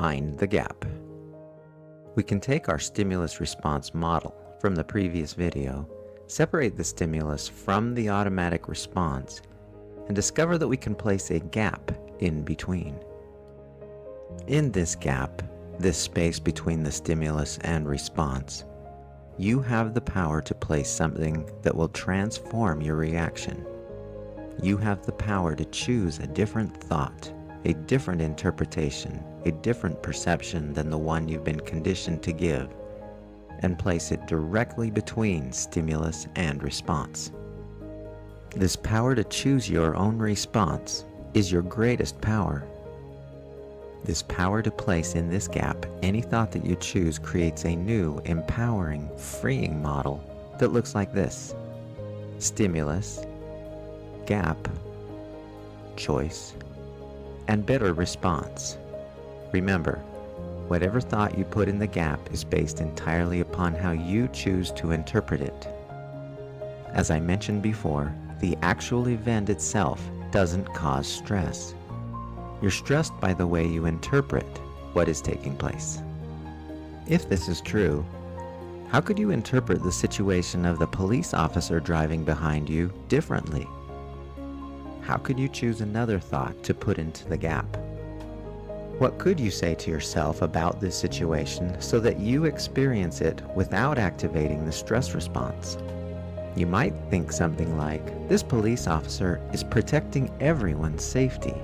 Find the gap. We can take our stimulus response model from the previous video, separate the stimulus from the automatic response, and discover that we can place a gap in between. In this gap, this space between the stimulus and response, you have the power to place something that will transform your reaction. You have the power to choose a different thought, a different interpretation, a different perception than the one you've been conditioned to give, and place it directly between stimulus and response. This power to choose your own response is your greatest power. This power to place in this gap any thought that you choose creates a new, empowering, freeing model that looks like this: stimulus, gap, choice, and better response. Remember, whatever thought you put in the gap is based entirely upon how you choose to interpret it. As I mentioned before, the actual event itself doesn't cause stress. You're stressed by the way you interpret what is taking place. If this is true, how could you interpret the situation of the police officer driving behind you differently? How could you choose another thought to put into the gap? What could you say to yourself about this situation so that you experience it without activating the stress response? You might think something like, this police officer is protecting everyone's safety.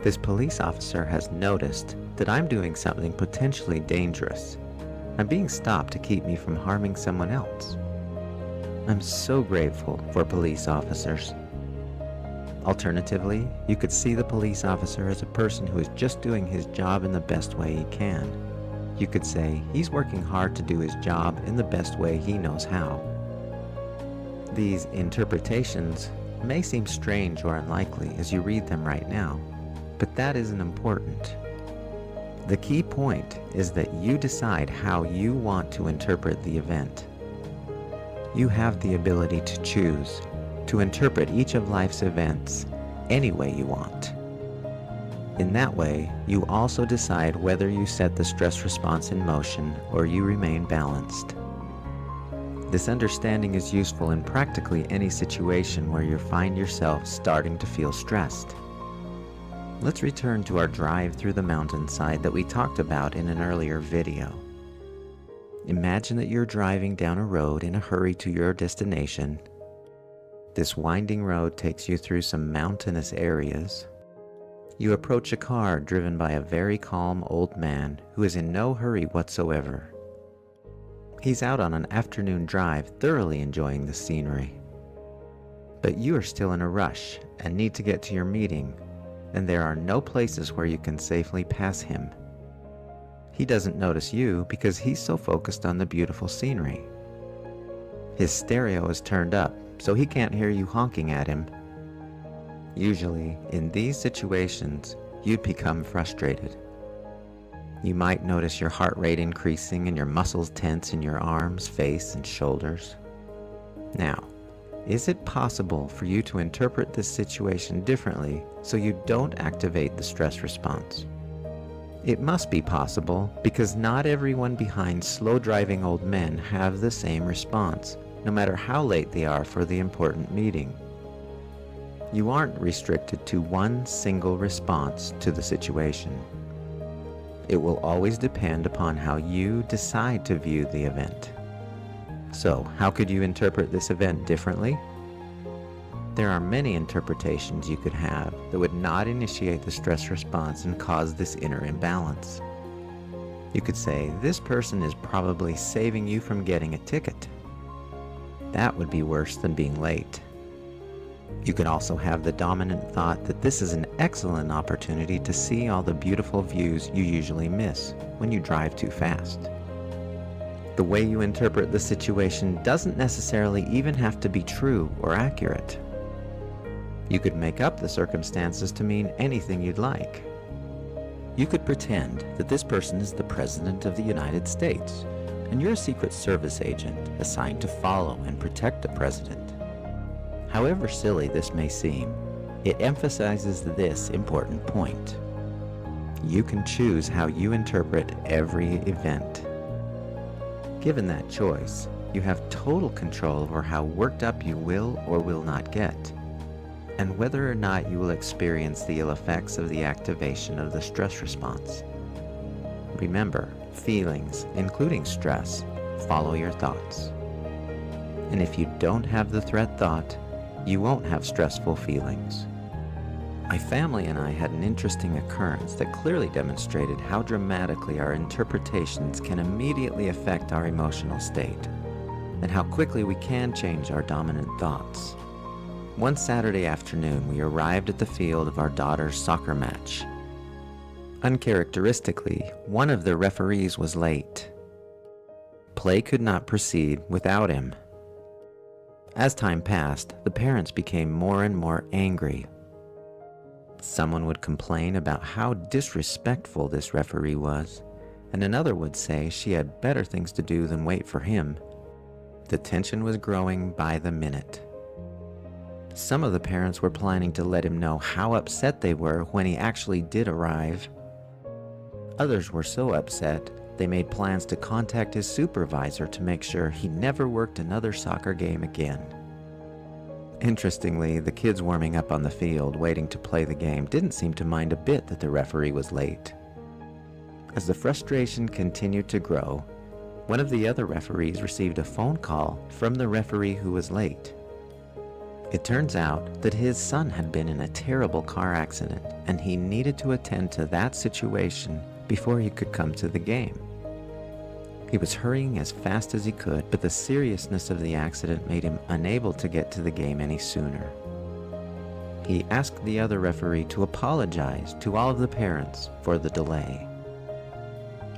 This police officer has noticed that I'm doing something potentially dangerous. I'm being stopped to keep me from harming someone else. I'm so grateful for police officers. Alternatively, you could see the police officer as a person who is just doing his job in the best way he can. You could say he's working hard to do his job in the best way he knows how. These interpretations may seem strange or unlikely as you read them right now, but that isn't important. The key point is that you decide how you want to interpret the event. You have the ability to choose to interpret each of life's events any way you want. In that way, you also decide whether you set the stress response in motion or you remain balanced. This understanding is useful in practically any situation where you find yourself starting to feel stressed. Let's return to our drive through the mountainside that we talked about in an earlier video. Imagine that you're driving down a road in a hurry to your destination. This winding road takes you through some mountainous areas. You approach a car driven by a very calm old man who is in no hurry whatsoever. He's out on an afternoon drive, thoroughly enjoying the scenery. But you are still in a rush and need to get to your meeting, and there are no places where you can safely pass him. He doesn't notice you because he's so focused on the beautiful scenery. His stereo is turned up, so he can't hear you honking at him. Usually, in these situations, you'd become frustrated. You might notice your heart rate increasing and your muscles tense in your arms, face, and shoulders. Now, is it possible for you to interpret this situation differently so you don't activate the stress response? It must be possible because not everyone behind slow-driving old men have the same response, no matter how late they are for the important meeting. You aren't restricted to one single response to the situation. It will always depend upon how you decide to view the event. So, how could you interpret this event differently? There are many interpretations you could have that would not initiate the stress response and cause this inner imbalance. You could say, this person is probably saving you from getting a ticket. That would be worse than being late. You could also have the dominant thought that this is an excellent opportunity to see all the beautiful views you usually miss when you drive too fast. The way you interpret the situation doesn't necessarily even have to be true or accurate. You could make up the circumstances to mean anything you'd like. You could pretend that this person is the President of the United States, and you're a Secret Service agent assigned to follow and protect the President. However silly this may seem, it emphasizes this important point. You can choose how you interpret every event. Given that choice, you have total control over how worked up you will or will not get, and whether or not you will experience the ill effects of the activation of the stress response. Remember, feelings, including stress, follow your thoughts. And if you don't have the threat thought, you won't have stressful feelings. My family and I had an interesting occurrence that clearly demonstrated how dramatically our interpretations can immediately affect our emotional state, and how quickly we can change our dominant thoughts. One Saturday afternoon, we arrived at the field of our daughter's soccer match. Uncharacteristically, one of the referees was late. Play could not proceed without him. As time passed, the parents became more and more angry. Someone would complain about how disrespectful this referee was, and another would say she had better things to do than wait for him. The tension was growing by the minute. Some of the parents were planning to let him know how upset they were when he actually did arrive. Others were so upset, they made plans to contact his supervisor to make sure he never worked another soccer game again. Interestingly, the kids warming up on the field, waiting to play the game, didn't seem to mind a bit that the referee was late. As the frustration continued to grow, one of the other referees received a phone call from the referee who was late. It turns out that his son had been in a terrible car accident, and he needed to attend to that situation before he could come to the game. He was hurrying as fast as he could, but the seriousness of the accident made him unable to get to the game any sooner. He asked the other referee to apologize to all of the parents for the delay.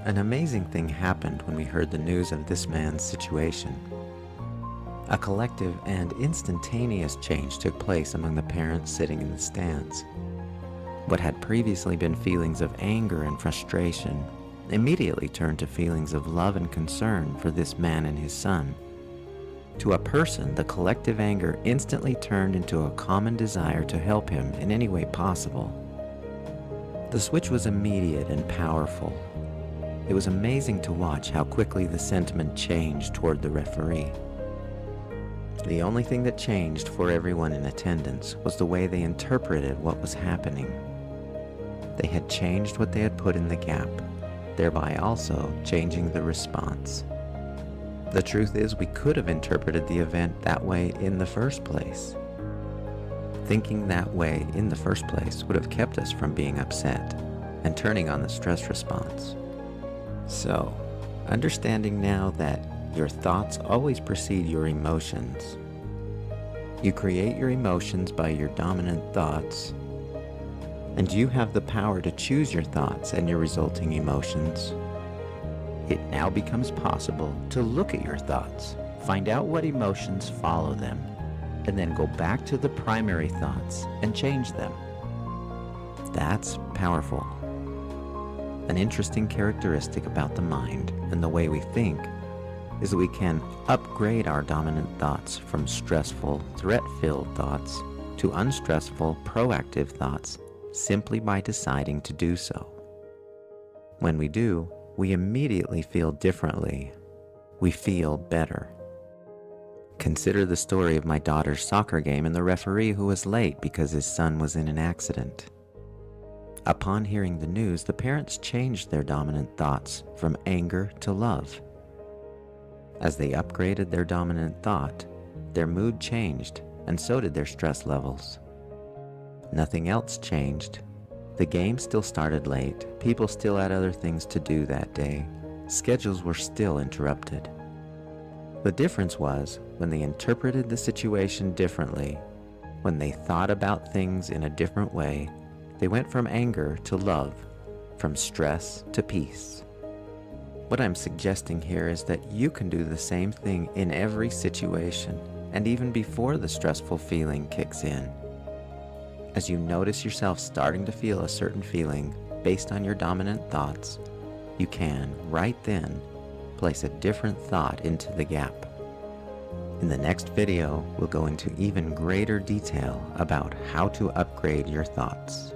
An amazing thing happened when we heard the news of this man's situation. A collective and instantaneous change took place among the parents sitting in the stands. What had previously been feelings of anger and frustration immediately turned to feelings of love and concern for this man and his son. To a person, the collective anger instantly turned into a common desire to help him in any way possible. The switch was immediate and powerful. It was amazing to watch how quickly the sentiment changed toward the referee. The only thing that changed for everyone in attendance was the way they interpreted what was happening. They had changed what they had put in the gap, thereby also changing the response. The truth is, we could have interpreted the event that way in the first place. Thinking that way in the first place would have kept us from being upset and turning on the stress response. So, understanding now that your thoughts always precede your emotions. You create your emotions by your dominant thoughts, and you have the power to choose your thoughts and your resulting emotions. It now becomes possible to look at your thoughts, find out what emotions follow them, and then go back to the primary thoughts and change them. That's powerful. An interesting characteristic about the mind and the way we think is that we can upgrade our dominant thoughts from stressful, threat-filled thoughts to unstressful, proactive thoughts simply by deciding to do so. When we do, we immediately feel differently. We feel better. Consider the story of my daughter's soccer game and the referee who was late because his son was in an accident. Upon hearing the news, the parents changed their dominant thoughts from anger to love. As they upgraded their dominant thought, their mood changed, and so did their stress levels. Nothing else changed. The game still started late, people still had other things to do that day, schedules were still interrupted. The difference was when they interpreted the situation differently, when they thought about things in a different way, they went from anger to love, from stress to peace. What I'm suggesting here is that you can do the same thing in every situation, and even before the stressful feeling kicks in. As you notice yourself starting to feel a certain feeling based on your dominant thoughts, you can, right then, place a different thought into the gap. In the next video, we'll go into even greater detail about how to upgrade your thoughts.